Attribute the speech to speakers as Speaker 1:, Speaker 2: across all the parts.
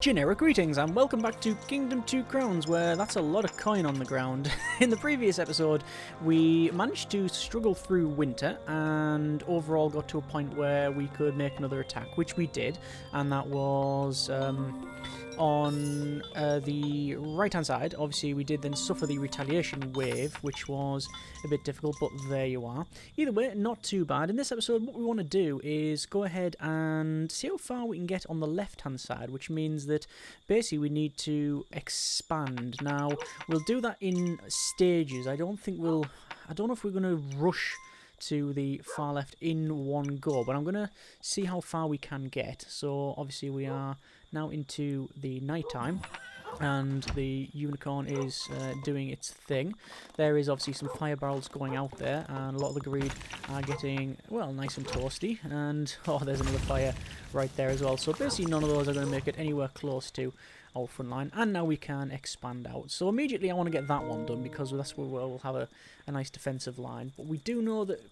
Speaker 1: Generic greetings and welcome back to Kingdom 2 Crowns, where that's a lot of coin on the ground. In the previous episode, we managed to struggle through winter and overall got to a point where we could make another attack, which we did, and that was on the right-hand side. Obviously, we did then suffer the retaliation wave, which was a bit difficult, but there you are. Either way, not too bad. In this episode, what we want to do is go ahead and see how far we can get on the left-hand side, which means that basically we need to expand. Now, we'll do that in stages. I don't know if we're going to rush to the far left in one go, but I'm going to see how far we can get. So, obviously, we are now into the night time, and the unicorn is doing its thing. There is obviously some fire barrels going out there, and a lot of the greed are getting, well, nice and toasty. And, oh, there's another fire right there as well. So basically none of those are going to make it anywhere close to our front line. And now we can expand out. So immediately I want to get that one done, because that's where we'll have a nice defensive line. But we do know that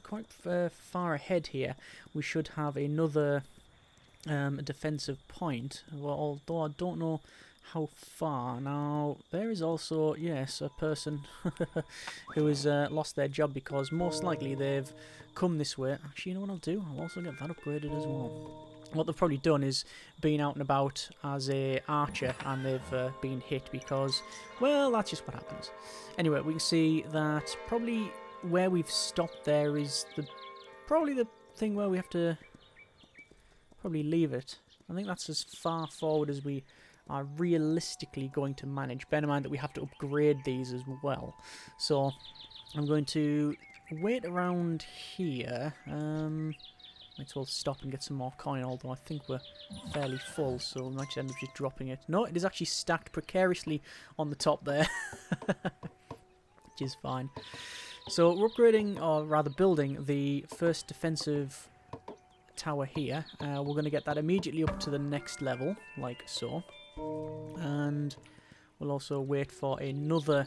Speaker 1: quite far ahead here, we should have another defensive point, well, although I don't know how far. Now, there is also, yes, a person who has lost their job because most likely they've come this way. Actually, you know what I'll do? I'll also get that upgraded as well. What they've probably done is been out and about as a archer, and they've been hit because, well, that's just what happens. Anyway, we can see that probably where we've stopped there is probably the thing where we have to probably leave it. I think that's as far forward as we are realistically going to manage. Bear in mind that we have to upgrade these as well. So I'm going to wait around here. Might as well stop and get some more coin, although I think we're fairly full, so we might end up just dropping it. No, it is actually stacked precariously on the top there, which is fine. So we're upgrading, or rather building, the first defensive tower here. We're going to get that immediately up to the next level, like so. And we'll also wait for another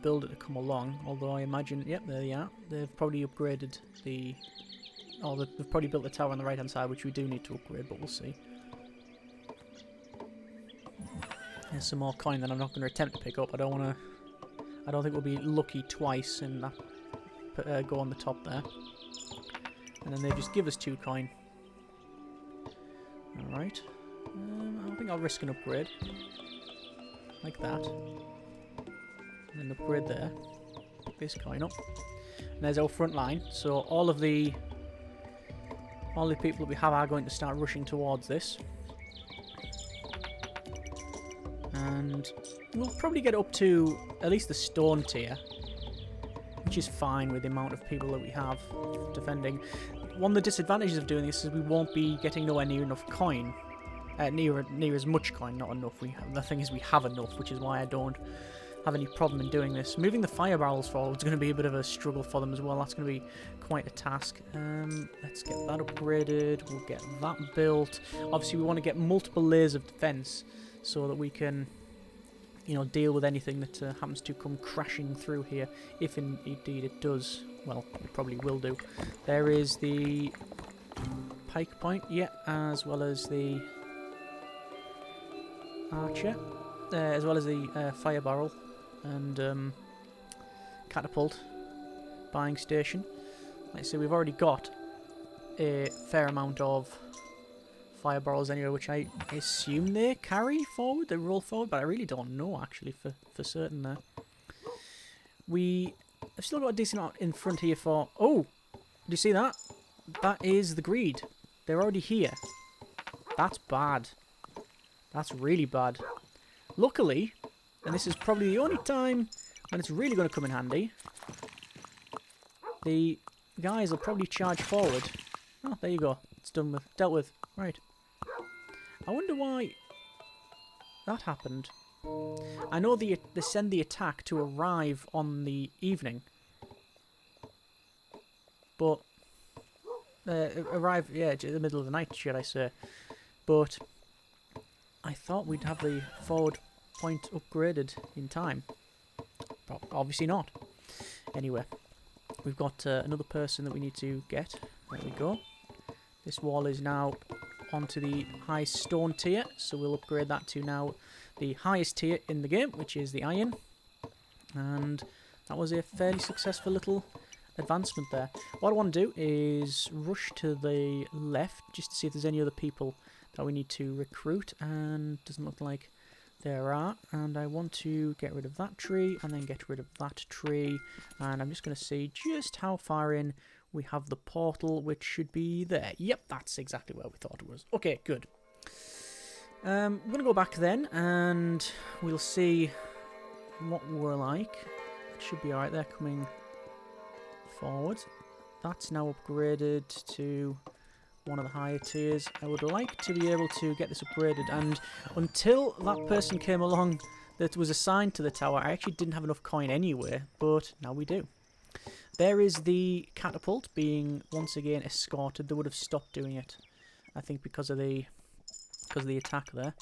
Speaker 1: builder to come along, although I imagine, yep, there they are. They've probably upgraded they've probably built the tower on the right hand side, which we do need to upgrade, but we'll see. There's some more coin that I'm not going to attempt to pick up. I don't think we'll be lucky twice in that go on the top there. And then they just give us 2 coin. Alright. I think I'll risk an upgrade. Like that. And then upgrade there. Pick this coin up. And there's our front line. So all the people that we have are going to start rushing towards this. And we'll probably get up to at least the stone tier, which is fine with the amount of people that we have defending. One of the disadvantages of doing this is we won't be getting nowhere near enough coin. Near as much coin, not enough. The thing is we have enough, which is why I don't have any problem in doing this. Moving the fire barrels forward is going to be a bit of a struggle for them as well. That's going to be quite a task. Let's get that upgraded. We'll get that built. Obviously we want to get multiple layers of defense so that we can, you know, deal with anything that happens to come crashing through here, if indeed it does. Well, it probably will do. There is the pike point, yeah, as well as the archer, as well as the fire barrel and catapult buying station. Like I say, we've already got a fair amount of fire barrels anyway, which I assume they carry forward, they roll forward, but I really don't know actually for certain there. I've still got a decent amount in front here for... Oh! Do you see that? That is the greed. They're already here. That's bad. That's really bad. Luckily, and this is probably the only time when it's really going to come in handy, the guys will probably charge forward. Oh, there you go. It's dealt with. Right. I wonder why that happened. I know they send the attack to arrive on the evening, but arrive, yeah, in the middle of the night, should I say? But I thought we'd have the forward point upgraded in time. But obviously not. Anyway, we've got another person that we need to get. There we go. This wall is now onto the high stone tier. So we'll upgrade that to now the highest tier in the game, which is the iron. And that was a fairly successful little advancement there. What I want to do is rush to the left just to see if there's any other people that we need to recruit, and doesn't look like there are. And I want to get rid of that tree and then get rid of that tree, and I'm just going to see just how far in we have the portal, which should be there. Yep, that's exactly where we thought it was. Okay, good. We're going to go back then and we'll see what we're like. It should be alright. They're coming forward. That's now upgraded to one of the higher tiers. I would like to be able to get this upgraded, and until that person came along that was assigned to the tower, I actually didn't have enough coin anyway, but now we do. There is the catapult being once again escorted. They would have stopped doing it, I think, because of the attack there.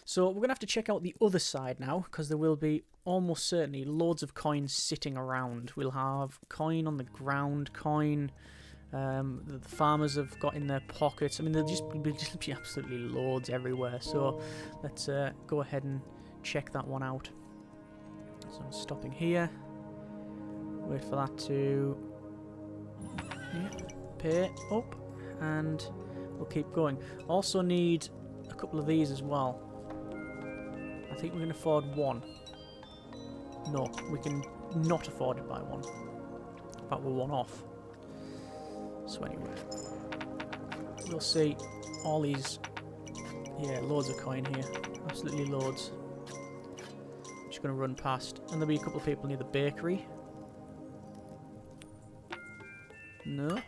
Speaker 1: So we're going to have to check out the other side now, because there will be almost certainly loads of coins sitting around. We'll have coin on the ground, coin the farmers have got in their pockets. I mean, there'll just be absolutely loads everywhere. So let's go ahead and check that one out. So I'm stopping here. Wait for that to pay up, and we'll keep going. Also need a couple of these as well. I think we can afford one. No, we can not afford it by one. In fact, we're one off. So anyway, we'll see all these. Yeah, loads of coin here. Absolutely loads. I'm just going to run past. And there'll be a couple of people near the bakery. No,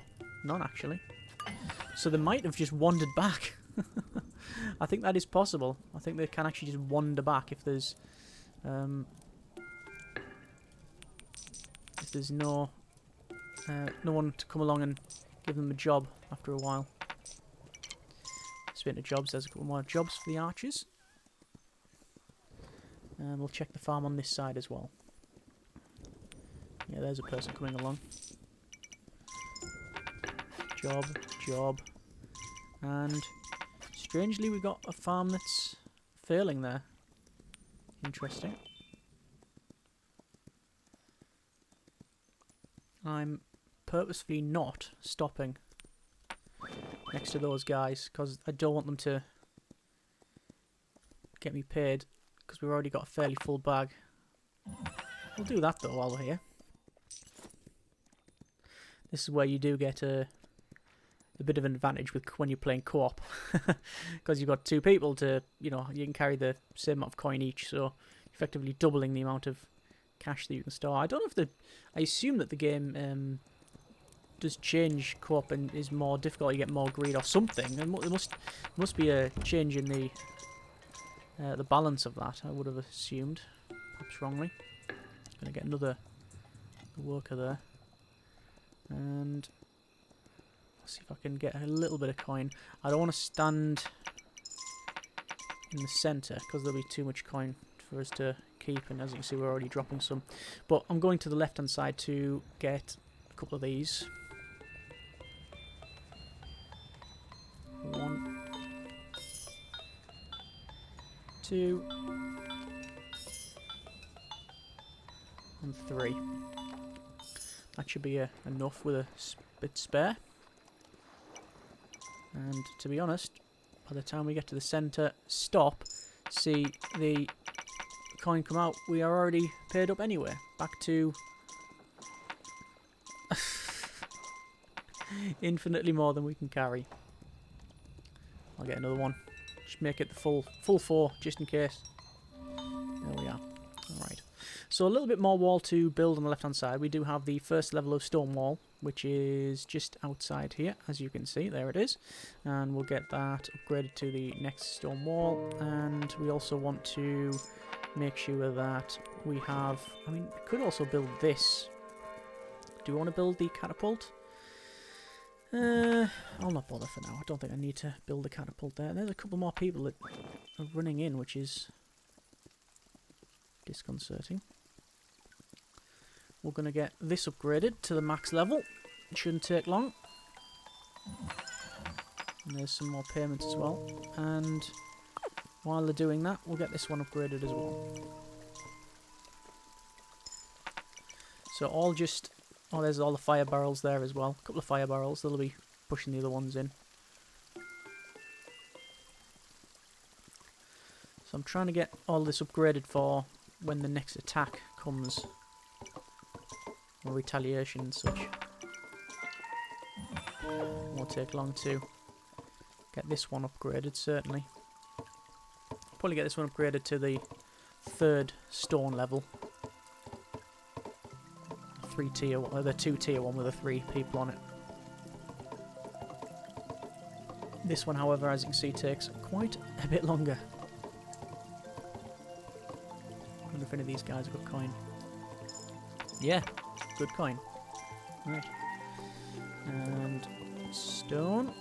Speaker 1: none actually. So they might have just wandered back. I think that is possible. I think they can actually just wander back if there's no one to come along and give them a job after a while. Speaking of jobs, there's a couple more jobs for the archers. And we'll check the farm on this side as well. Yeah, there's a person coming along. Job. And strangely, we got a farm that's failing there. Interesting. I'm purposefully not stopping next to those guys because I don't want them to get me paid, because we've already got a fairly full bag. We'll do that though while we're here. This is where you do get a bit of an advantage with when you're playing co-op, because you've got two people to, you can carry the same amount of coin each, so effectively doubling the amount of cash that you can store. I don't know if I assume that the game does change co-op and is more difficult. You get more greed or something. There must be a change in the balance of that. I would have assumed, perhaps wrongly. Gonna get another worker there, and see if I can get a little bit of coin. I don't want to stand in the centre because there'll be too much coin for us to keep, and as you can see we're already dropping some. But I'm going to the left hand side to get a couple of these. 1, 2, and 3. That should be enough with a bit spare. And to be honest, by the time we get to the centre, stop, see the coin come out, we are already paid up anyway. Back to infinitely more than we can carry. I'll get another one. Just make it the full 4, just in case. There we are. Alright. So a little bit more wall to build on the left hand side. We do have the first level of stone wall, which is just outside here, as you can see. There it is. And we'll get that upgraded to the next stone wall. And we also want to make sure that we have... I mean, we could also build this. Do we want to build the catapult? I'll not bother for now. I don't think I need to build a catapult there. There's a couple more people that are running in, which is disconcerting. We're going to get this upgraded to the max level. It shouldn't take long. And there's some more payments as well. And while they're doing that, we'll get this one upgraded as well. So all just... Oh, there's all the fire barrels there as well. A couple of fire barrels. They'll be pushing the other ones in. So I'm trying to get all this upgraded for when the next attack comes. Or retaliation and such. Won't take long to get this one upgraded, certainly. Probably get this one upgraded to the 3rd stone level. 3-tier one, the 2-tier one with the 3 people on it. This one, however, as you can see, takes quite a bit longer. I wonder if any of these guys have got coin. Yeah, good coin. Right. And stone.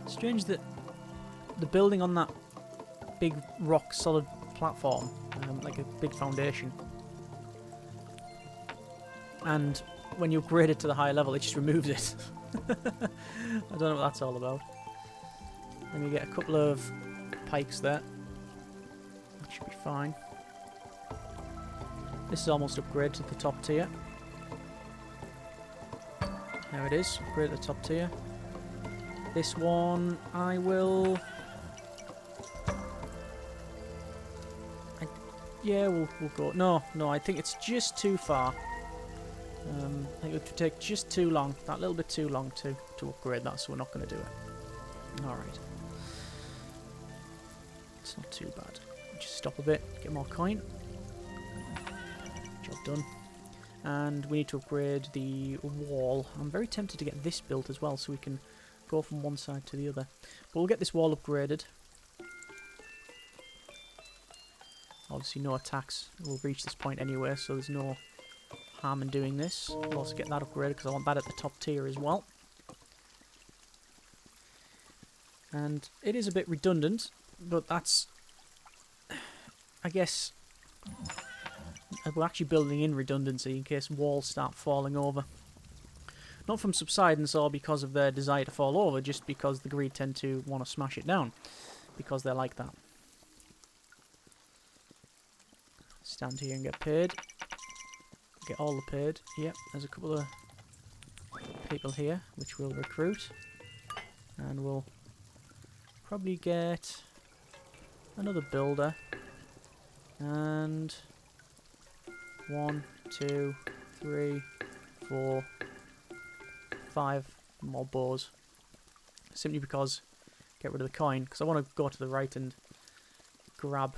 Speaker 1: Strange that the building on that big rock solid platform, like a big foundation, and when you upgrade it to the higher level it just removes it. I don't know what that's all about. Then you get a couple of pikes there. That should be fine. This is almost upgraded to the top tier. There it is, upgrade to the top tier. This one I will... Yeah, we'll go... No, I think it's just too far. I think it would take just too long. That little bit too long to upgrade that, so we're not going to do it. Alright. It's not too bad. Just stop a bit, get more coin. Job done. And we need to upgrade the wall. I'm very tempted to get this built as well, so we can go from one side to the other. But we'll get this wall upgraded. Obviously no attacks will reach this point anyway, so there's no harm in doing this. We'll also get that upgraded because I want that at the top tier as well. And it is a bit redundant, but that's... I guess... We're actually building in redundancy in case walls start falling over. Not from subsidence or because of their desire to fall over, just because the greed tend to want to smash it down. Because they're like that. Stand here and get paid. Get all the paid. Yep, there's a couple of people here which we'll recruit. And we'll probably get another builder. And 1, 2, 3, 4, 5 more bows. Simply because get rid of the coin, because I want to go to the right and grab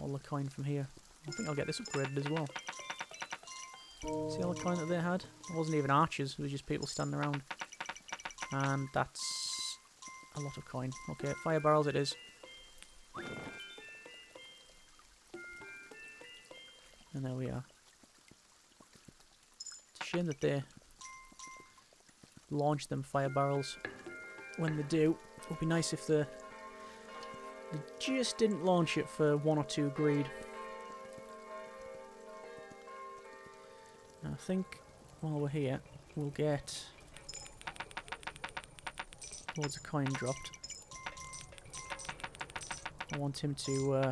Speaker 1: all the coin from here. I think I'll get this upgraded as well. See all the coin that they had? It wasn't even archers, it was just people standing around. And that's a lot of coin. Okay, fire barrels it is. And there we are. It's a shame that they launch them fire barrels when they do. It would be nice if they just didn't launch it for 1 or 2 greed. I think while we're here, we'll get loads of coin dropped. I want him to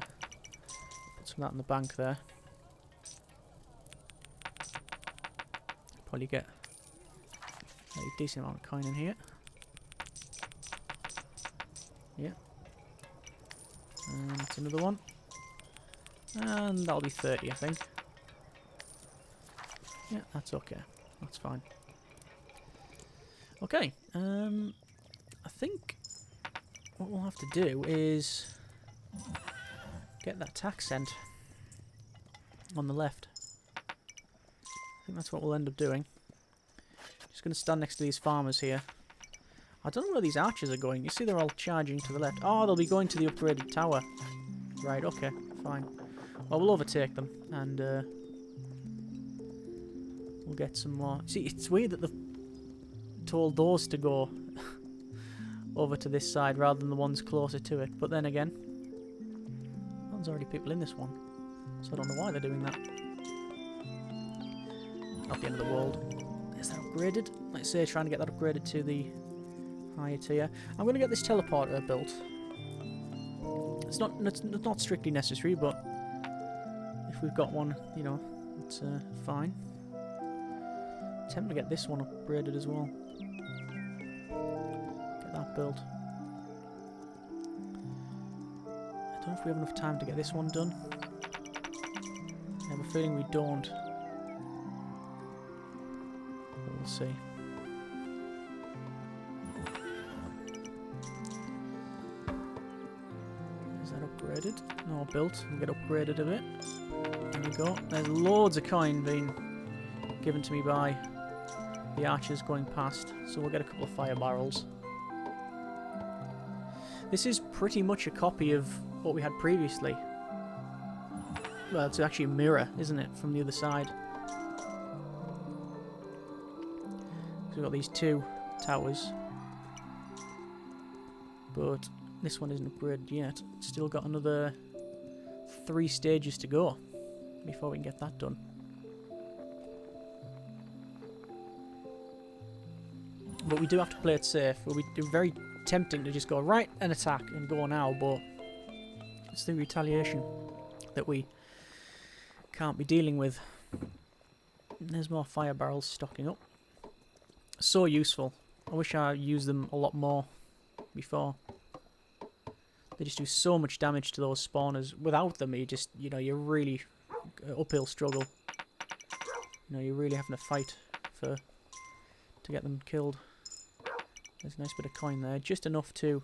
Speaker 1: put some of that in the bank there. Probably get a decent amount of coin in here. Yeah. And it's another one. And that'll be 30, I think. Yeah, that's okay. That's fine. Okay, I think what we'll have to do is get that tax sent on the left. I think that's what we'll end up doing. Just going to stand next to these farmers here. I don't know where these archers are going. You see they're all charging to the left. Oh, they'll be going to the upgraded tower. Right, okay, fine. Well, we'll overtake them and we'll get some more. See, it's weird that they've told those to go over to this side rather than the ones closer to it. But then again, there's already people in this one. So I don't know why they're doing that. Not the end of the world. There's that upgraded. Let's say trying to get that upgraded to the higher tier. I'm going to get this teleporter built. It's not strictly necessary, but if we've got one, you know, it's fine. Attempt to get this one upgraded as well. Get that built. I don't know if we have enough time to get this one done. I have a feeling we don't. We'll see. Is that upgraded? No, built. We'll get upgraded a bit. There we go. There's loads of coin being given to me by the archers going past, so we'll get a couple of fire barrels. This is pretty much a copy of what we had previously. Well, it's actually a mirror, isn't it, from the other side. So we've got these two towers, but this one isn't upgraded yet. Still got another 3 stages to go before we can get that done. But we do have to play it safe. It would be very tempting to just go right and attack and go now, but it's the retaliation that we can't be dealing with. And there's more fire barrels stocking up. So useful. I wish I used them a lot more before. They just do so much damage to those spawners. Without them, you just, you know, you're really uphill struggle. You know, you're really having to fight to get them killed. There's a nice bit of coin there, just enough to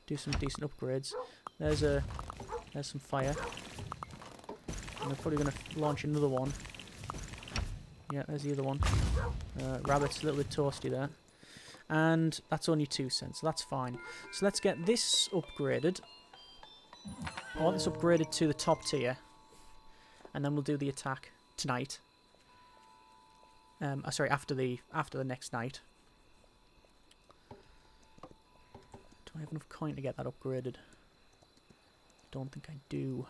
Speaker 1: do some decent upgrades. There's some fire. And we're probably going to launch another one. Yeah, there's the other one. Rabbit's a little bit toasty there. And that's only 2 cents, so that's fine. So let's get this upgraded. I want this upgraded to the top tier. And then we'll do the attack tonight. Sorry, after the next night. Do I have enough coin to get that upgraded? Don't think I do.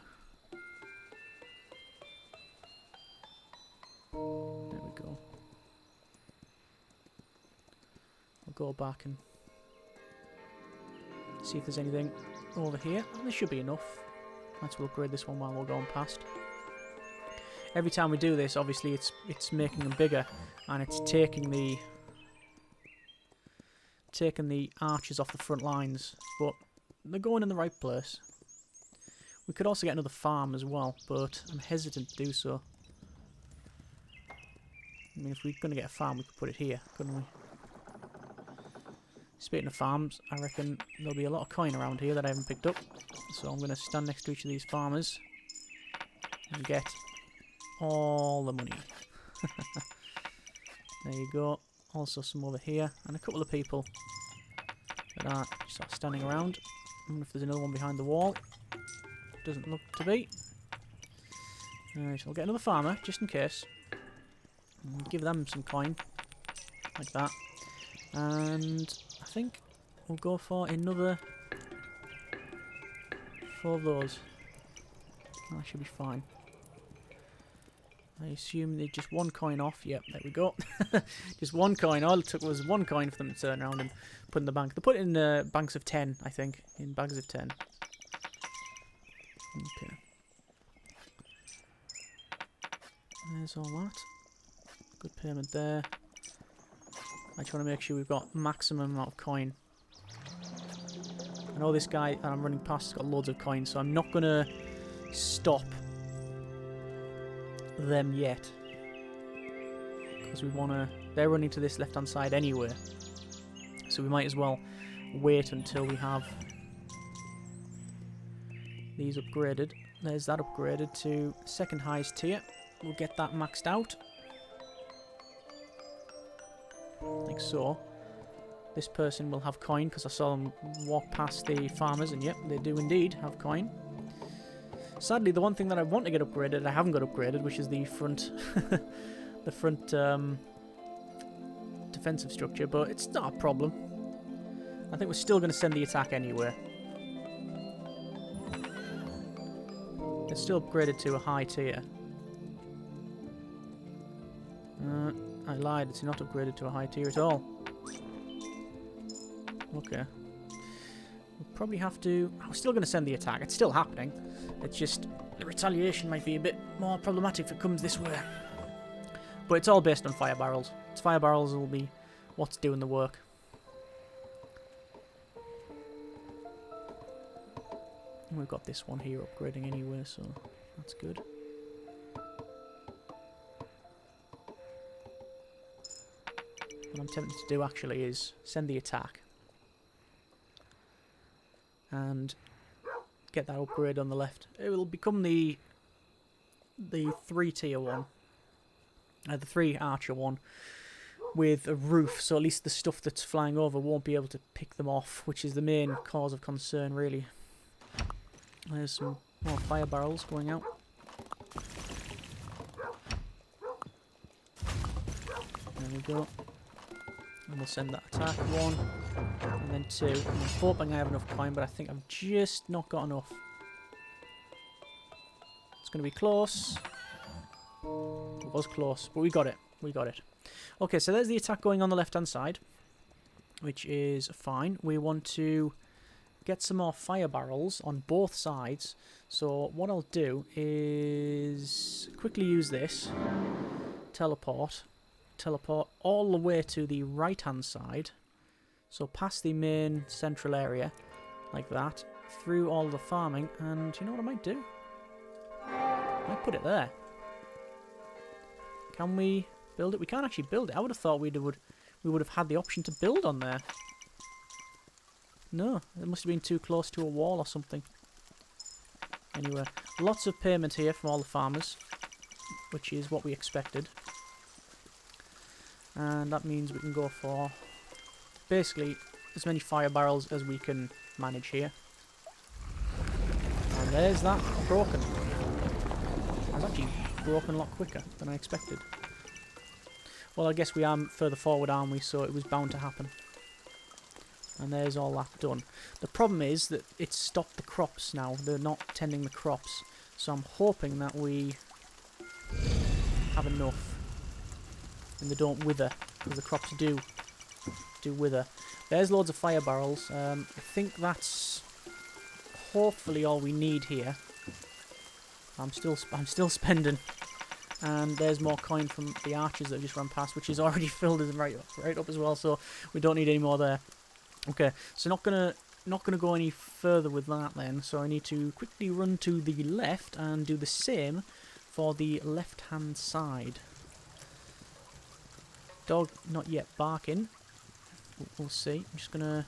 Speaker 1: There we go. I'll go back and see if there's anything over here. Oh, there should be enough. Let's upgrade this one while we're going past. Every time we do this, obviously it's making them bigger, and it's taking the archers off the front lines, but they're going in the right place. We could also get another farm as well, but I'm hesitant to do so. I mean, if we're going to get a farm, we could put it here, couldn't we? Speaking of farms, I reckon there'll be a lot of coin around here that I haven't picked up, so I'm going to stand next to each of these farmers and get all the money. There you go. Also some over here, and a couple of people that are sort of standing around. I wonder if there's another one behind the wall. Doesn't look to be. Alright, I'll get another farmer, just in case. And give them some coin. Like that. And I think we'll go for another 4 of those. That should be fine. I assume they're just 1 coin off. Yep, there we go. Just 1 coin. All it took was 1 coin for them to turn around and put in the bank. They put it in banks of 10, I think. In bags of 10. Okay. There's all that. Good payment there. I just want to make sure we've got maximum amount of coin. I know this guy that I'm running past has got loads of coin, so I'm not going to stop them yet, because we want to. They're running to this left hand side anyway, so we might as well wait until we have these upgraded. There's that upgraded to second highest tier. We'll get that maxed out like so. This person will have coin because I saw them walk past the farmers, and yep, they do indeed have coin. Sadly, the one thing that I want to get upgraded, I haven't got upgraded, which is the front, the front defensive structure. But it's not a problem. I think we're still going to send the attack anyway. It's still upgraded to a high tier. I lied, it's not upgraded to a high tier at all. Okay. We'll probably have to... I'm still going to send the attack. It's still happening. It's just the retaliation might be a bit more problematic if it comes this way. But it's all based on fire barrels. It's fire barrels will be what's doing the work. And we've got this one here upgrading anyway, so that's good. What I'm tempted to do actually is send the attack and get that upgrade on the left. It will become the 3-tier one, the 3 archer one with a roof, so at least the stuff that's flying over won't be able to pick them off, which is the main cause of concern really. There's some more fire barrels going out. There we go. And we'll send that attack 1, and then 2. I'm hoping I have enough coin, but I think I've just not got enough. It's going to be close. It was close, but we got it. We got it. Okay, so there's the attack going on the left-hand side, which is fine. We want to get some more fire barrels on both sides. So what I'll do is quickly use this. Teleport all the way to the right hand side, so past the main central area like that, through all the farming, and you know what I might do? I might put it there. Can we build it? We can't actually build it. I would have thought we would have had the option to build on there. No, it must have been too close to a wall or something. Anyway, lots of payment here from all the farmers, which is what we expected. And that means we can go for basically as many fire barrels as we can manage here. And there's that broken. It was actually broken a lot quicker than I expected. Well, I guess we are further forward, aren't we? So it was bound to happen. And there's all that done. The problem is that it's stopped the crops now. They're not tending the crops. So I'm hoping that we have enough and they don't wither, because the crops do wither. There's loads of fire barrels. I think that's hopefully all we need here. I'm still spending, and there's more coin from the archers that just run past, which is already filled right up as well. So we don't need any more there. Okay, so not gonna go any further with that then. So I need to quickly run to the left and do the same for the left-hand side. Dog not yet barking. We'll see. I'm just gonna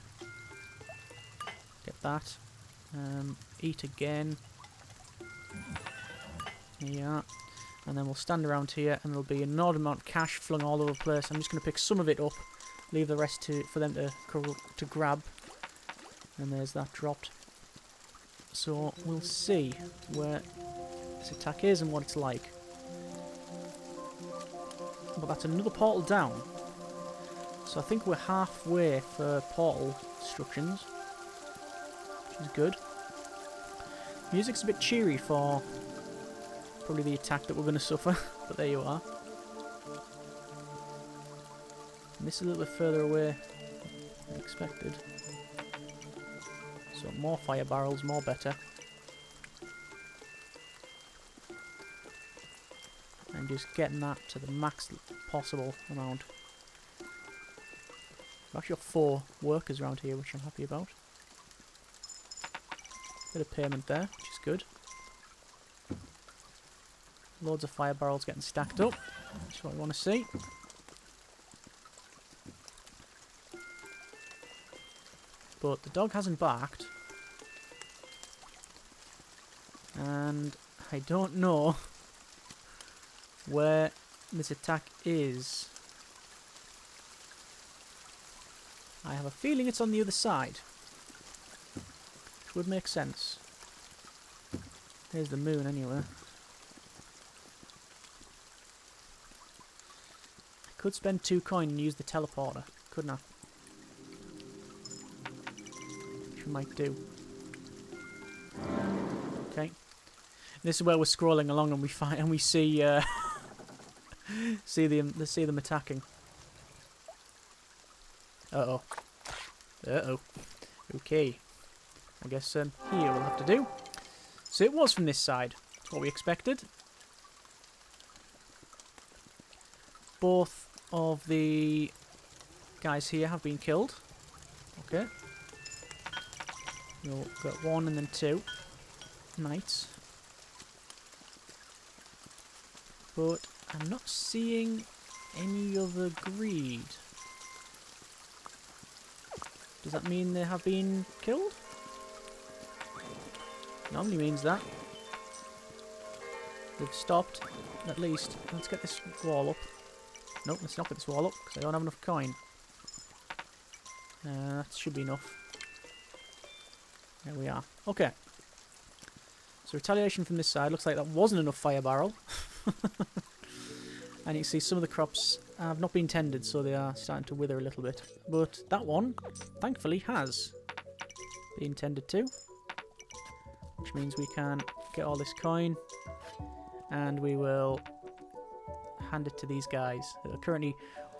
Speaker 1: get that. Eat again. Yeah. And then we'll stand around here, and there'll be an odd amount of cash flung all over the place. I'm just gonna pick some of it up, leave the rest for them to grab. And there's that dropped. So we'll see where this attack is and what it's like. But that's another portal down. So I think we're halfway for portal instructions, which is good. Music's a bit cheery for probably the attack that we're going to suffer, but there you are. And this is a little bit further away than expected. So more fire barrels, more better. And just getting that to the max possible amount. We've actually got 4 workers around here, which I'm happy about. Bit of payment there, which is good. Loads of fire barrels getting stacked up. That's what we want to see. But the dog hasn't barked. And I don't know where this attack is. I have a feeling it's on the other side, which would make sense. There's the moon anyway. I could spend 2 coin and use the teleporter, couldn't I? Which we might do. Okay. This is where we're scrolling along and we see see them attacking. Uh-oh. Uh-oh. Okay. I guess here we'll have to do. So it was from this side. That's what we expected. Both of the guys here have been killed. Okay. We'll get 1 and then 2 knights. But I'm not seeing any other greed. Does that mean they have been killed? Normally means that. They've stopped, at least. Let's get this wall up. Nope, let's not get this wall up, because I don't have enough coin. That should be enough. There we are. Okay. So retaliation from this side. Looks like that wasn't enough fire barrel. And you can see some of the crops have not been tended, so they are starting to wither a little bit. But that one, thankfully, has been tended to. Which means we can get all this coin. And we will hand it to these guys. Currently,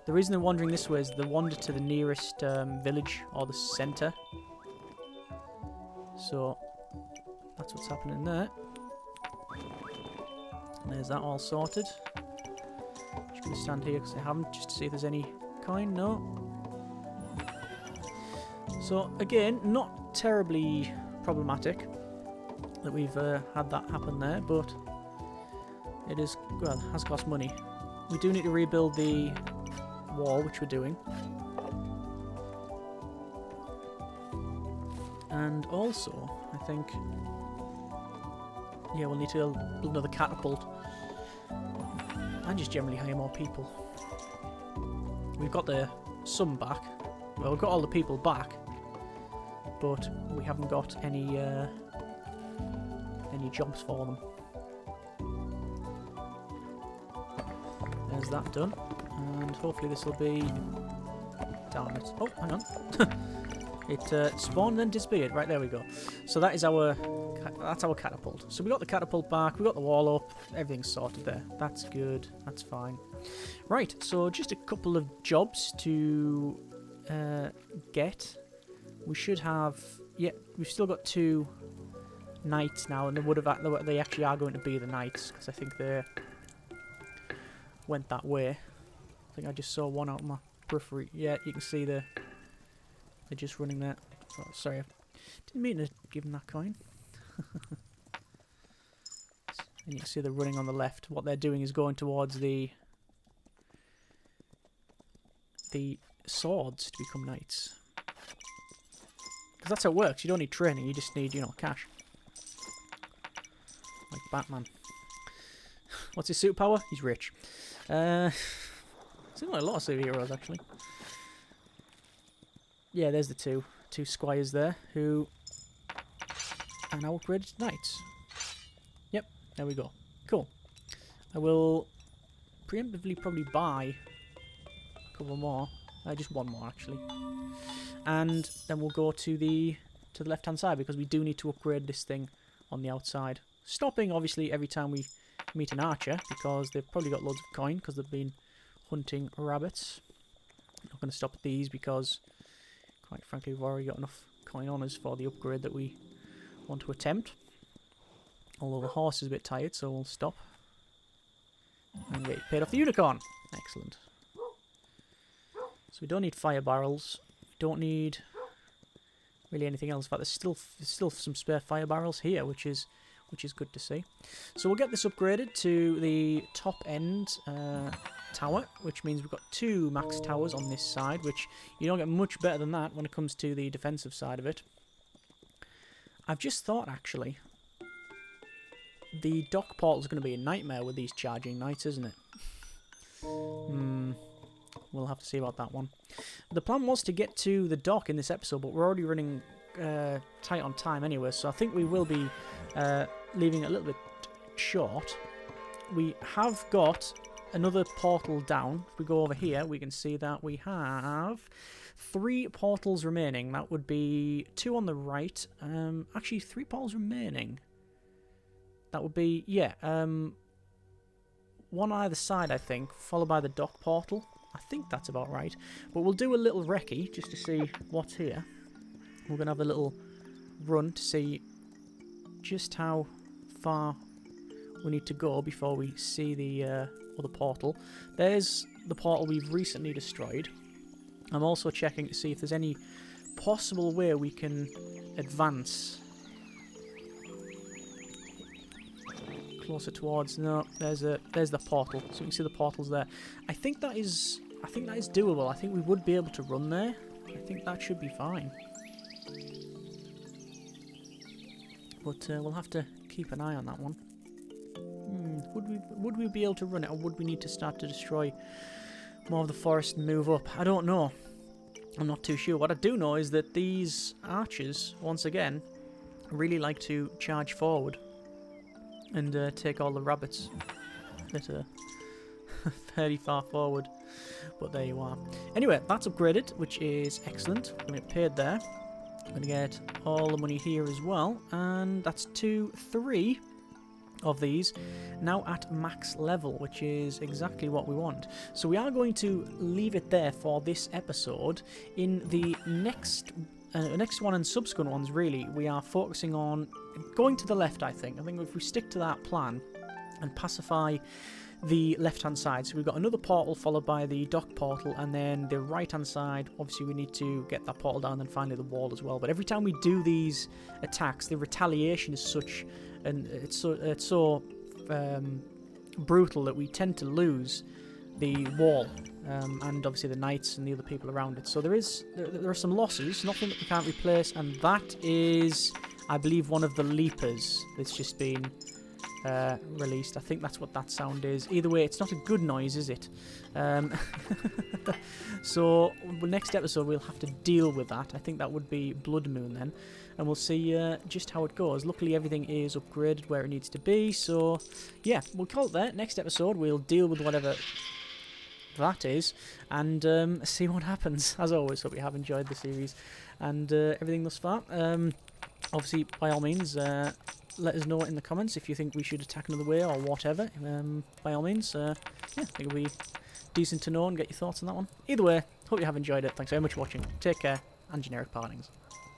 Speaker 1: the reason they're wandering this way is they wander to the nearest village or the centre. So that's what's happening there. And there's that all sorted. Just going to stand here because I haven't, just to see if there's any coin. No. So again, not terribly problematic that we've had that happen there, but it is, well, has cost money. We do need to rebuild the wall, which we're doing. And also, I think, yeah, we'll need to build another catapult. And just generally hire more people. We've got the some back. Well, we've got all the people back. But we haven't got any jobs for them. There's that done. And hopefully this will be... Damn it. Oh, hang on. It spawned and then disappeared. Right, there we go. So that is our... That's our catapult. So we got the catapult back, we got the wall up, everything's sorted there. That's good, that's fine. Right, so just a couple of jobs to get. We should have... Yeah, we've still got 2 knights now, and they actually are going to be the knights, because I think they went that way. I think I just saw one out of my periphery. Yeah, you can see they're just running there. Oh, sorry, I didn't mean to give them that coin. And you can see they're running on the left. What they're doing is going towards the swords to become knights. Because that's how it works. You don't need training, you just need, you know, cash. Like Batman. What's his superpower? He's rich. Seems like a lot of superheroes, actually. Yeah, there's the two squires there, who are now upgraded to knights. Yep, there we go. Cool. I will preemptively probably buy a couple more. Just one more, actually. And then we'll go to the left-hand side, because we do need to upgrade this thing on the outside. Stopping, obviously, every time we meet an archer, because they've probably got loads of coin, because they've been hunting rabbits. Not going to stop at these, because, quite frankly, we've already got enough coin on us for the upgrade that we want to attempt. Although the horse is a bit tired, so we'll stop. And get paid off the unicorn. Excellent. So we don't need fire barrels. We don't need really anything else. In fact, there's still some spare fire barrels here, which is good to see. So we'll get this upgraded to the top end tower, which means we've got 2 max towers on this side, which you don't get much better than that when it comes to the defensive side of it. I've just thought, actually, the dock portal is going to be a nightmare with these charging knights, isn't it? We'll have to see about that one. The plan was to get to the dock in this episode, but we're already running tight on time anyway, so I think we will be leaving it a little bit short. We have got another portal down. If we go over here, we can see that we have 3 portals remaining. That would be 2 on the right. Actually, 3 portals remaining. That would be, yeah, one either side, I think, followed by the dock portal. I think that's about right. But we'll do a little recce just to see what's here. We're going to have a little run to see just how far we need to go before we see the other portal. There's the portal we've recently destroyed. I'm also checking to see if there's any possible way we can advance closer towards. No, there's the portal, so you can see the portals there. I think that is doable. I think we would be able to run there. I think that should be fine. But we'll have to keep an eye on that one. Would we be able to run it, or would we need to start to destroy more of the forest and move up? I don't know. I'm not too sure. What I do know is that these archers, once again, really like to charge forward and take all the rabbits that are fairly far forward. But there you are. Anyway, that's upgraded, which is excellent. I'm going to get paid there. I'm going to get all the money here as well. And that's 3 of these now at max level, which is exactly what we want. So we are going to leave it there for this episode. In the next one and subsequent ones, really, we are focusing on going to the left, I think. I think if we stick to that plan and pacify the left-hand side. So we've got another portal followed by the dock portal, and then the right-hand side, obviously we need to get that portal down and finally the wall as well. But every time we do these attacks, the retaliation is such, and it's so brutal that we tend to lose the wall, and obviously the knights and the other people around it. So there are some losses, nothing that we can't replace, and that is, I believe, one of the leapers that's just been released. I think that's what that sound is. Either way, it's not a good noise, is it? So next episode we'll have to deal with that. I think that would be Blood Moon then, and we'll see just how it goes. Luckily everything is upgraded where it needs to be, so yeah, we'll call it there. Next episode we'll deal with whatever that is and see what happens. As always, hope you have enjoyed the series and everything thus far. Obviously, by all means, let us know in the comments if you think we should attack another way or whatever. By all means, yeah, I think it'll be decent to know and get your thoughts on that one. Either way, hope you have enjoyed it. Thanks very much for watching. Take care, and generic partings.